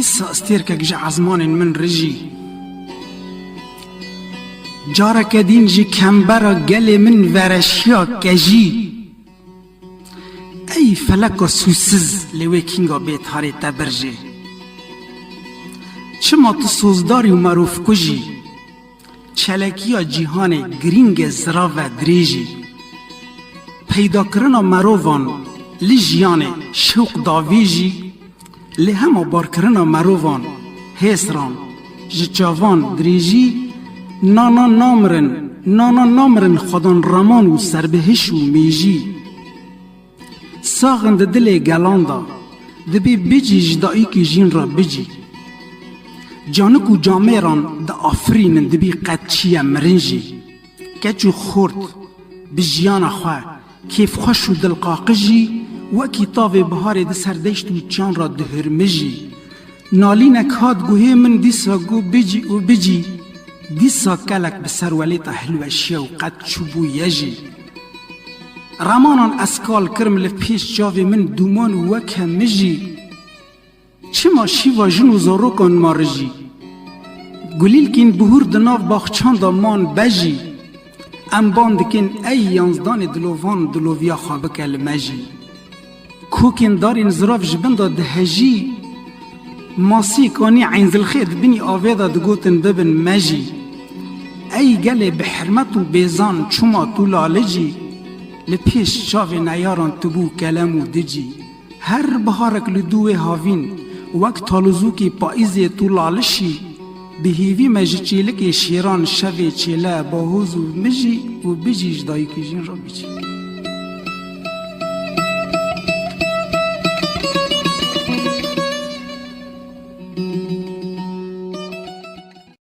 دیس استیر که گجه عزمان من رجی جارا کدین جی کمبرا گل من ورشیا کجی ای فلک و سوسز لیوی کینگا بیت هاری تبرجی چما تو سوزداری و مروف کجی چلکیا جیهان گرینگ زرا و دریجی پیدا کرنا مروفان لی جیان شوق داویجی لی همه بار کرنا مروفان هسران جچاوان دریجی نانا نامرن خودان رمان و سربهش و میجی ساغند دل گلاندا دبی بجی جدایی که جین را بجی جانک و جامران دا آفرینن دبی قدچی مرنجی کچو خورد بجیان خواه کیف خوش و دلقاقجی و کتاب بهار ده سردشت و چان را دهرمجی نالینک هاد گوه من دیسا گو بجی و بجی دیسا کلک بسر ولیت حلوشی و قد چوبو یجی رمانان اسکال کرم لپیش جاوی من دومان و وکه مجی چما شیوا جن و زاروکان مارجی گلیل کین بهور دناف باخچان دا مان بجی ام باندکین ای یانزدان دلووان دلوویا خوابک المجی کوکین دارین زراف جبندا دهجی ماسی کانی عینزل خید بینی آویدا دگوتن ببن مجی ای گله بحرمت و بیزان چما تو لالجی لپیش چاوی نیاران تبو کلم و دجی هر بهارک لدوه هاوین وقت تالوزو کی پاییزی تو لالشی بهیوی مجی چیلک شیران شوی چیله باهوز و مجی و بجیش دایی که جین را بجی